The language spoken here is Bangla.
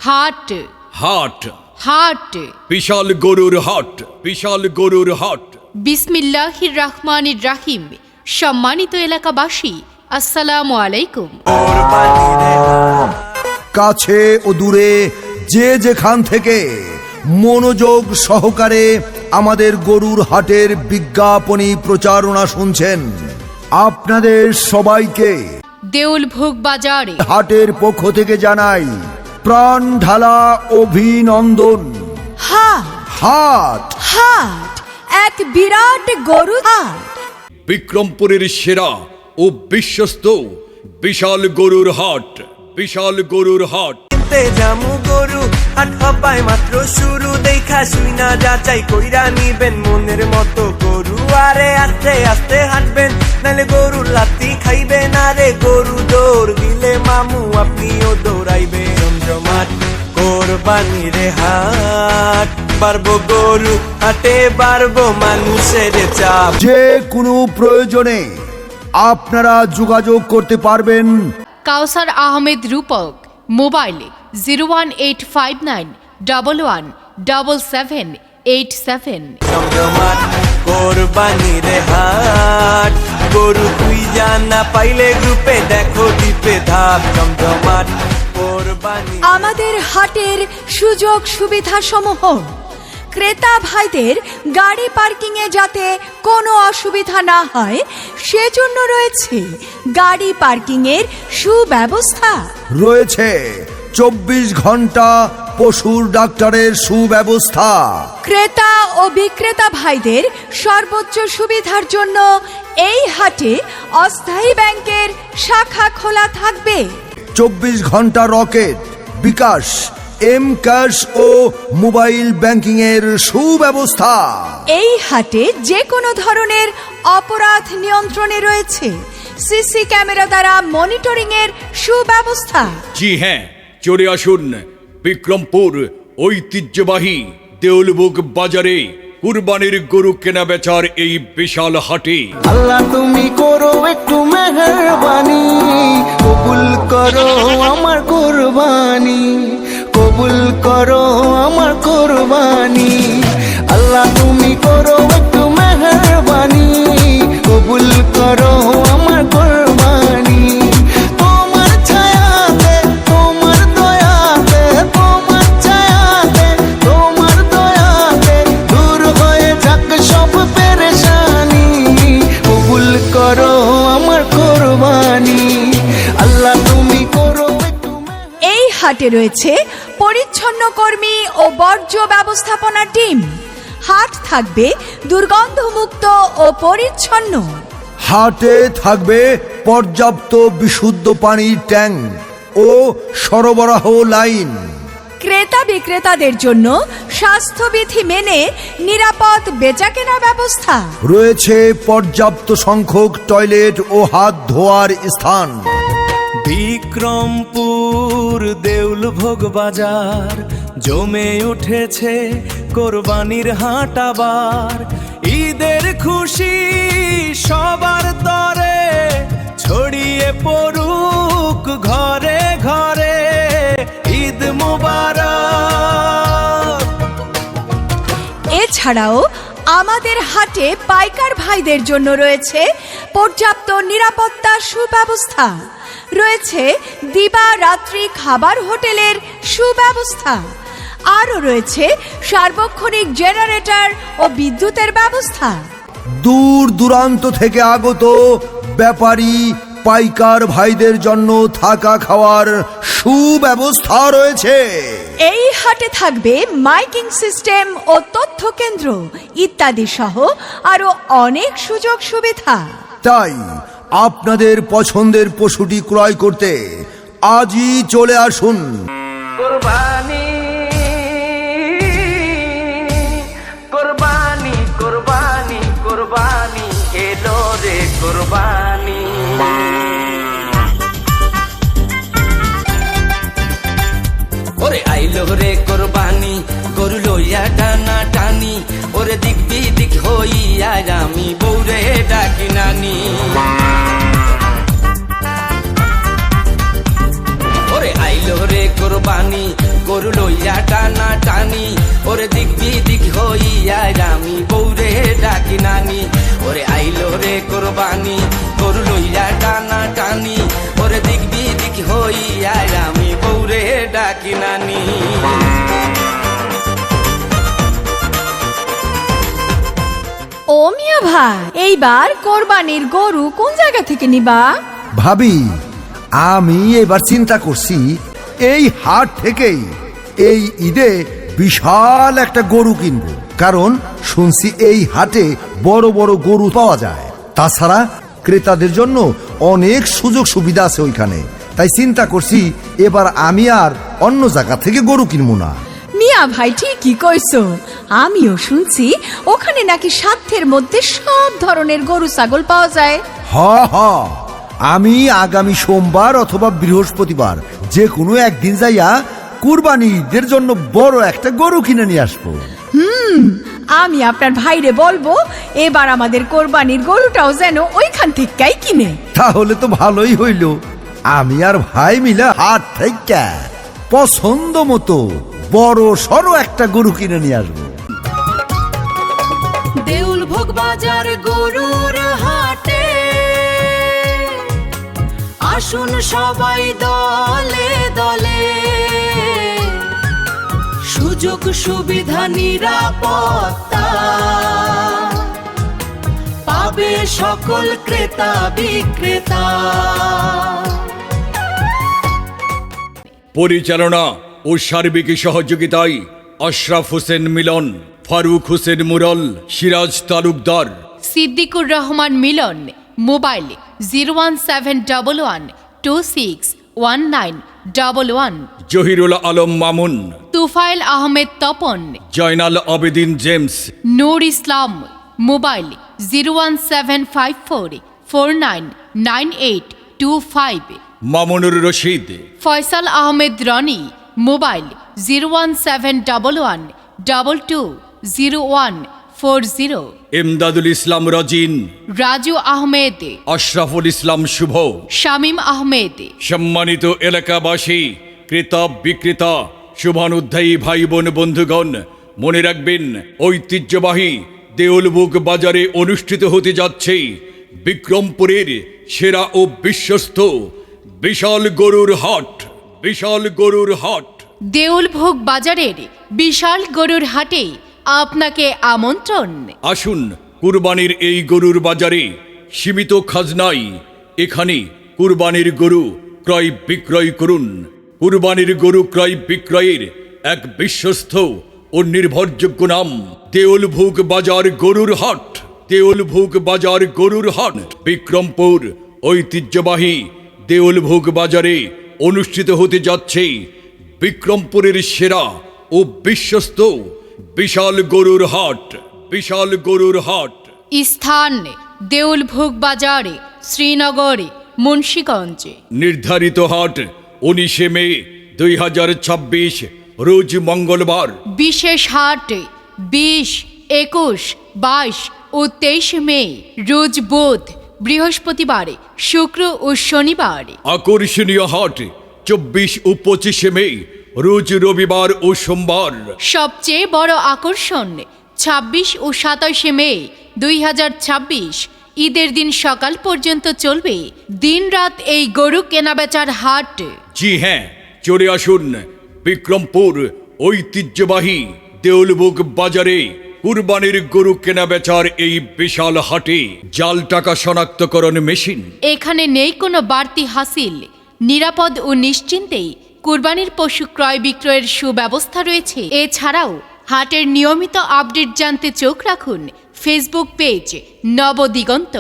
হাট হাট হাট বিশাল গরুর হাট, বিশাল গরুর হাট। বিসমিল্লাহির রহমানির রাহিম। সম্মানিত এলাকাবাসী, আসসালামু আলাইকুম। কাছে ও দূরে যে যেখান থেকে মনোযোগ সহকারে আমাদের গরুর হাটের বিজ্ঞাপনী প্রচারণা শুনছেন, আপনাদের সবাইকে দেউলভোগ বাজারে হাটের পক্ষ থেকে জানাই প্রাণ ঢালা অভিনন্দন। হাট হাট হাট এক বিরাট গরু হাট। বিক্রমপুরের সেরা ও বিশ্বস্ত বিশাল গরুর হাট, বিশাল গরুর হাট। জামু গরু হাট হবাই মাত্র শুরু, দেখা শুই না যাচাই কইরা নিবেন মনের মতো গরু। আরে আস্তে আস্তে হাঁটবেন, নাহলে গরু লাত্তি খাইবেন। আরে গরু দৌড় দিলে মামু আপনিও দৌড়াইবেন। জমজমাট কোরবানির হাট, বাড়বো গরু হাটে, বাড়বো মানুষের চাপ। যে কোনো প্রয়োজনে আপনারা যোগাযোগ করতে পারবেন কাউসার আহমেদ রূপক, মোবাইল 01859117787। জমজমাট কোরবানির হাট, গরু তুই জানা পাইলে গ্রুপে দেখো দ্বীপে ধাপ। জমজমাট কোরবানি। আমাদের হাটের সুযোগ সুবিধা সমূহ: ক্রেতা ভাইদের গাড়ি পার্কিং এ যাতে কোনো অসুবিধা না হয় সেজন্য রয়েছে গাড়ি পার্কিং এর সুব্যবস্থা। রয়েছে 24 ঘন্টা পশুর ডাক্তারের সুব্যবস্থা। ক্রেতা ও বিক্রেতা ভাইদের সর্বোচ্চ সুবিধার জন্য এই হাটে অস্থায়ী ব্যাংকের শাখা খোলা থাকবে। 24 ঘন্টা রকেট, বিকাশ, এম ক্যাশ ও মোবাইল ব্যাংকিং এর সুব্যবস্থা। এই হাটে যে কোনো ধরনের অপরাধ নিয়ন্ত্রণে রয়েছে সিসি ক্যামেরা দ্বারা মনিটরিং এর সুব্যবস্থা। জি হ্যাঁ, চলে আসুন বিক্রমপুর ঐতিহ্যবাহী দেউলভোগ বাজারে কুরবানির গরু কেনা বেচার এই বিশাল হাটে। আল্লাহ তুমি করো একটু মেহেরবানি, কবুল করো আমার কুরবানি, কবুল করো আমার কুরবানি। আল্লাহ তুমি করো একটু মেহেরবানি, কবুল করো আমার কুরবানি। তোমার ছায়াতে, তোমার দয়াতে, তোমার ছায়াতে, তোমার দয়াতে দূর হয়ে যাক সব পেরেশানি, কবুল করো আমার কুরবানি। আল্লাহ তুমি করো একটু। এই হাটে রয়েছে পরিচ্ছন্ন কর্মী ও বর্জ্য ব্যবস্থাপনা টিম। হাট থাকবে দুর্গন্ধমুক্ত ও পরিচ্ছন্ন। হাটে থাকবে পর্যাপ্ত বিশুদ্ধ পানির ট্যাঙ্ক ও সরবরাহ লাইন। ক্রেতা বিক্রেতাদের জন্য স্বাস্থ্যবিধি মেনে নিরাপদ বেচাকেনা ব্যবস্থা। রয়েছে পর্যাপ্ত সংখ্যক টয়লেট ও হাত ধোয়ার স্থান। বিক্রমপুর দেউলভোগ বাজার জমে উঠেছে কোরবানির হাট আবার। ঈদের খুশি সবার তরে ছড়িয়ে পড়ুক ঘরে ঘরে, ঈদ মুবারক। এছাড়াও আমাদের হাটে পাইকার ভাইদের জন্য রয়েছে পর্যাপ্ত নিরাপত্তা সুব্যবস্থা। রয়েছে দিবা রাত্রি খাবার হোটেলের সুব্যবস্থা। আরও রয়েছে সার্বক্ষণিক জেনারেটর ও বিদ্যুতের ব্যবস্থা। দূর দূরান্ত থেকে আগত ব্যাপারী পাইকার ভাইদের জন্য থাকা খাওয়ার সুব্যবস্থা রয়েছে। এই হাটে থাকবে মাইকিং সিস্টেম ও তথ্য কেন্দ্র ইত্যাদি সহ আরো অনেক সুযোগ সুবিধা। তাই আপনাদের পছন্দের পশুটি ক্রয় করতে আজই চলে আসুন। কোরবানি কোরবানি কোরবানি কোরবানি এলো রে কোরবানি। ওরে আইলো রে কোরবানি, গরু লইয়া টানা টানি। ওরে দিক বিদিক হইয়া আমি বৌরে ডাকি নানি। ওরে আইলো রে কোরবানি, গরু লইয়া টানা টানি ওরে দিক বিদিক হইয়া আমি বৌরে ডাকি নানি ওরে আইলো রে কোরবানি গরু লইয়া টানা টানি ওরে দিক বিদিক হইয়া আমি বৌরে ডাকি নানি। ও মিয়া ভাই, এইবার কোরবানির গরু কোন জায়গা থেকে নিবা? ভাবি, আমি এবার চিন্তা করছি এই হাট থেকেই এই ঈদে বিশাল একটা গরু কিনবো, কারণ শুনছি এই হাটে বড় বড় গরু পাওয়া যায়। তাছাড়া ক্রেতাদের জন্য অনেক সুযোগ সুবিধা আছে ওইখানে। তাই চিন্তা করছি এবার আমি আর অন্য জায়গা থেকে গরু কিনবো না। মিয়া ভাই ঠিকই কইছো, আমিও শুনছি ওখানে নাকি সাধ্যের মধ্যে সব ধরনের গরু ছাগল পাওয়া যায়। হ হ, আমি আগামী সোমবার অথবা বৃহস্পতিবার যে কোনো একদিন যাইয়া কুরবানি ঈদের জন্য বড় একটা গরু কিনে নিয়ে আসবো। আমি আপনার ভাইরে বলবো এবার আমাদের কোরবানির গরুটাও যেন ওইখান থেকেই কিনে। তাহলে তো ভালোই হইল, আমি আর ভাই মিলে হাট থেকে পছন্দ মতো বড় সড়ো একটা গরু কিনে নিয়ে আসবো। দেউলভোগ বাজার গরুর হাটে আসুন সবাই দলে দলে, সুযোগ সুবিধা নিরাপত্তা পাবে সকল ক্রেতা বিক্রেতা। পরিচালনা ও সার্বিক সহযোগিতায় আশরাফ হোসেন মিলন, ফারুক হোসেন মুরল, সিরাজ তালুকদার, সিদ্দিকুর রহমান মিলন। মোবাইল 01711261911, জহিরুল আলম মামুন, তুফাইল আহমেদ তপন, জয়নাল আবেদিন জেমস, নূর ইসলাম। মোবাইল 01754499825, মামুনুর রশিদ, ফয়সাল আহমেদ রনি। মোবাইল 01711220140, ইমদাদুল ইসলাম রাজিন, রাজু আহমেদ, আশরাফুল ইসলাম শুভ। শামীম আহমেদ। সম্মানিত এলাকাবাসী, ক্রেতা বিক্রেতা, শুভানুধ্যায়ী ভাই বোন বন্ধুগণ, মনে রাখবেন ঐতিহ্যবাহী দেউলভোগ বাজারে অনুষ্ঠিত হতে যাচ্ছে বিক্রমপুরের সেরা ও বিশ্বস্ত বিশাল গরুর হাট। বিশাল গরুর হাট দেউলভোগ বাজারের বিশাল গরুর হাটে আপনাকে আমন্ত্রণ। আসুন কুরবানির এই গরুর বাজারে সীমিত খাজনাই এখানে কুরবানির গরু ক্রয় বিক্রয় করুন। কুরবানির গরু ক্রয় বিক্রয়ের এক বিশ্বস্ত ও নির্ভরযোগ্য নাম দেউলভোগ বাজার গরুর হাট। দেউলভোগ বাজার গরুর হাট বিক্রমপুর ঐতিহ্যবাহী দেউলভোগ বাজারে অনুষ্ঠিত হতে যাচ্ছে বিক্রমপুরের সেরা ও বিশ্বস্ত বিশাল গরুর হাট। বিশাল গরুর হাট স্থান দেউলভোগ বাজার, শ্রীনগর, মুন্সিগঞ্জ। নির্ধারিত হাট 19 মে 2026 রোজ মঙ্গলবার। বিশেষ হাট 20, 21, 22 ও 23 মে রোজ বুধ, বৃহস্পতিবার, শুক্র ও শনিবার। আকর্ষণীয় হাট 24 ও 25 মে রোজ রবিবার ও সোমবার। সবচেয়ে বড় আকর্ষণ 26 ও 27 মে 2026 ঈদের দিন সকাল পর্যন্ত চলবে দিনরাত এই গরু কেনাবেচার হাট। জি হ্যাঁ, চলে আসুন বিক্রমপুর ঐতিহ্যবাহী দেউলভোগ বাজারে কুরবানির গরু কেনাবেচার এই বিশাল হাটে। জাল টাকা শনাক্তকরণ মেশিন। এখানে নেই কোনো বাড়তি হাসিল, নিরাপদ ও নিশ্চিন্তেই কুরবানির পশু ক্রয় বিক্রয়ের সুব্যবস্থা রয়েছে। এছাড়াও হাটের নিয়মিত আপডেট জানতে চোখ রাখুন ফেসবুক পেজ নবদিগন্ত।